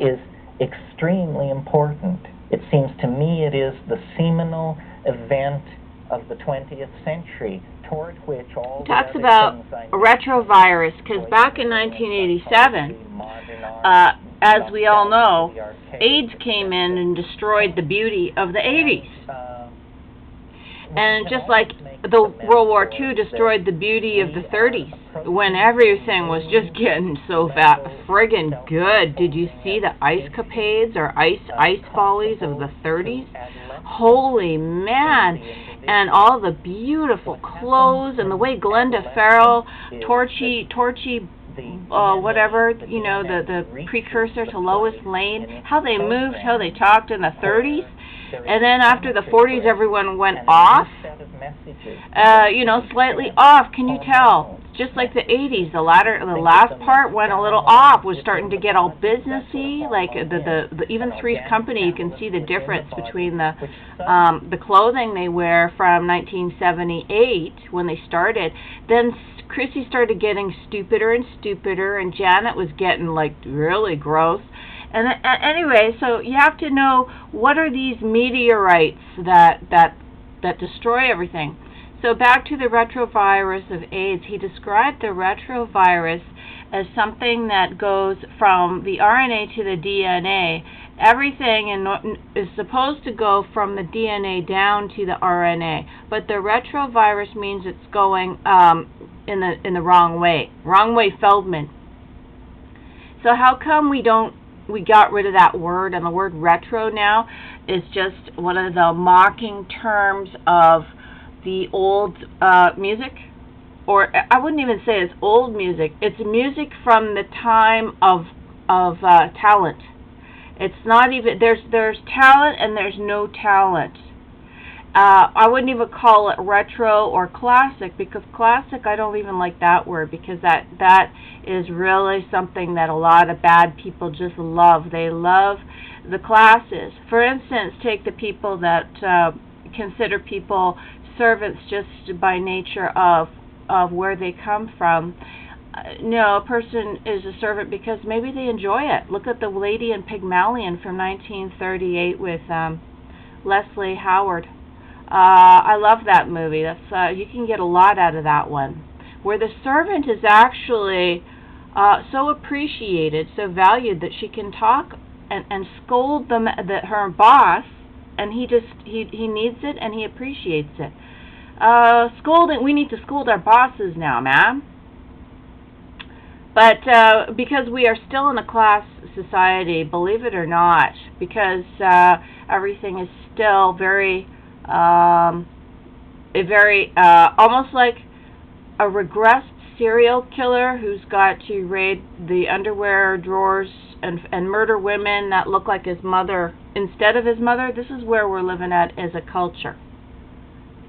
is extremely important. It seems to me it is the seminal event of the 20th century, toward which all the talks about a retrovirus, because back in 1987, as we all know, AIDS came in and destroyed the beauty of the 80s. And just like the World War II destroyed the beauty of the 30s, when everything was just getting so friggin' good. Did you see the ice capades or ice follies of the 30s? Holy man! And all the beautiful clothes and the way Glenda Farrell, Torchy, whatever, you know, the precursor to Lois Lane, how they moved, how they talked in the 30s. And then after the 40s, everyone went off, you know, slightly off. Can you tell? Just like the 80s, the last part went a little off, was starting to get all businessy. Like the even Three's Company, you can see the difference between the clothing they wear from 1978 when they started. Then Chrissy started getting stupider and stupider, and Janet was getting like really gross. And anyway, so you have to know what are these meteorites that destroy everything. So back to the retrovirus of AIDS, he described the retrovirus as something that goes from the RNA to the DNA. Everything is supposed to go from the DNA down to the RNA, but the retrovirus means it's going in the wrong way Feldman. So how come we got rid of that word, and the word retro now is just one of the mocking terms of the old music? Or I wouldn't even say it's old music. It's music from the time of talent. It's not even, there's talent and there's no talent. I wouldn't even call it retro or classic, because classic, I don't even like that word, because that is really something that a lot of bad people just love. They love the classes. For instance, take the people that consider people servants just by nature of where they come from. No, a person is a servant because maybe they enjoy it. Look at the Lady in Pygmalion from 1938 with Leslie Howard. I love that movie. That's you can get a lot out of that one, where the servant is actually so appreciated, so valued, that she can talk and scold her boss, and he needs it and he appreciates it. Scolding, we need to scold our bosses now, ma'am. But because we are still in a class society, believe it or not, because everything is still very almost like a regressed serial killer who's got to raid the underwear drawers and murder women that look like his mother instead of his mother. This is where we're living at as a culture.